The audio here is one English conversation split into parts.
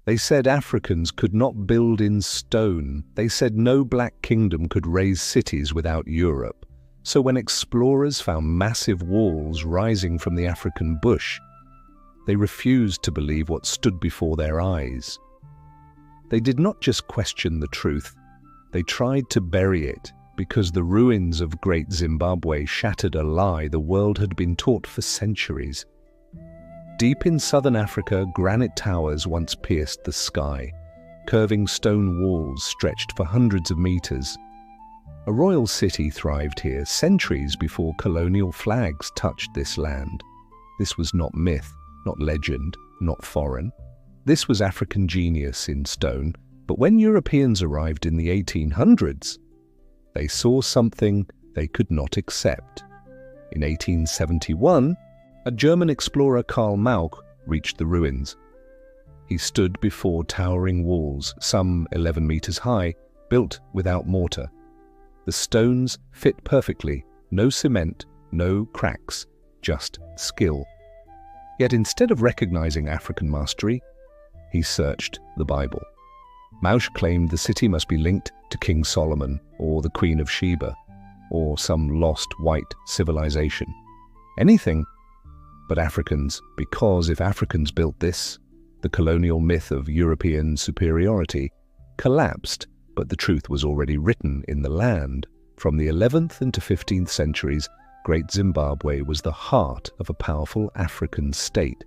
They said Africans could not build in stone. They said no black kingdom could raise cities without Europe. So when explorers found massive walls rising from the African bush, they refused to believe what stood before their eyes. They did not just question the truth, they tried to bury it, because the ruins of Great Zimbabwe shattered a lie the world had been taught for centuries. Deep in southern Africa, granite towers once pierced the sky. Curving stone walls stretched for hundreds of meters. A royal city thrived here centuries before colonial flags touched this land. This was not myth, not legend, not foreign. This was African genius in stone. But when Europeans arrived in the 1800s, they saw something they could not accept. In 1871, a German explorer, Karl Mauch, reached the ruins. He stood before towering walls, some 11 meters high, built without mortar. The stones fit perfectly, no cement, no cracks, just skill. Yet instead of recognizing African mastery, he searched the Bible. Mauch claimed the city must be linked to King Solomon or the Queen of Sheba or some lost white civilization. Anything but Africans, because if Africans built this, the colonial myth of European superiority collapsed, but the truth was already written in the land. From the 11th into 15th centuries, Great Zimbabwe was the heart of a powerful African state.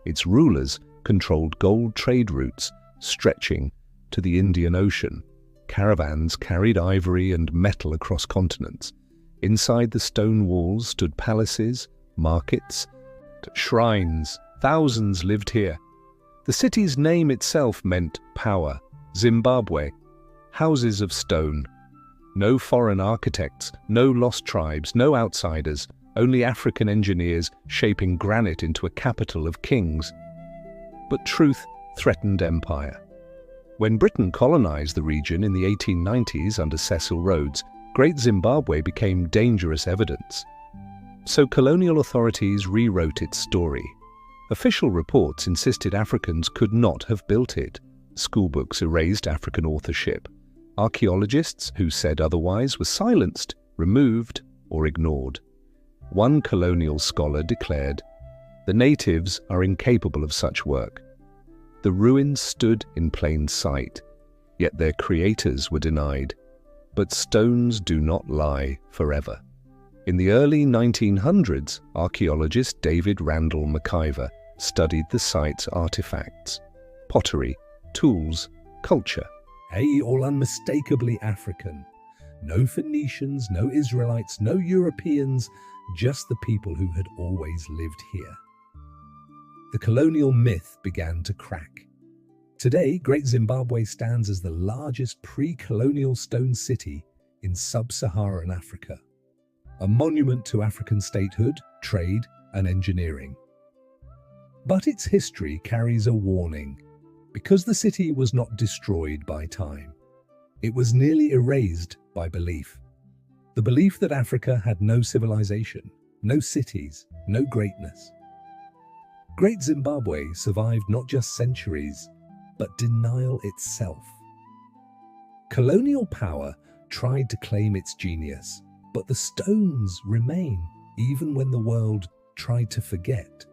Its rulers controlled gold trade routes stretching to the Indian Ocean. Caravans carried ivory and metal across continents. Inside the stone walls stood palaces, markets, shrines. Thousands lived here. The city's name itself meant power. Zimbabwe, houses of stone. No foreign architects, no lost tribes, no outsiders, only African engineers shaping granite into a capital of kings. But truth threatened empire. When Britain colonized the region in the 1890s under Cecil Rhodes, Great Zimbabwe became dangerous evidence. So colonial authorities rewrote its story. Official reports insisted Africans could not have built it. Schoolbooks erased African authorship. Archaeologists who said otherwise were silenced, removed, or ignored. One colonial scholar declared, "The natives are incapable of such work." The ruins stood in plain sight, yet their creators were denied. But stones do not lie forever. In the early 1900s, archaeologist David Randall McIver studied the site's artifacts, pottery, tools, culture. All unmistakably African. No Phoenicians, no Israelites, no Europeans, just the people who had always lived here. The colonial myth began to crack. Today, Great Zimbabwe stands as the largest pre-colonial stone city in sub-Saharan Africa, a monument to African statehood, trade, and engineering. But its history carries a warning. Because the city was not destroyed by time, it was nearly erased by belief. The belief that Africa had no civilization, no cities, no greatness. Great Zimbabwe survived not just centuries, but denial itself. Colonial power tried to claim its genius, but the stones remain, even when the world tried to forget.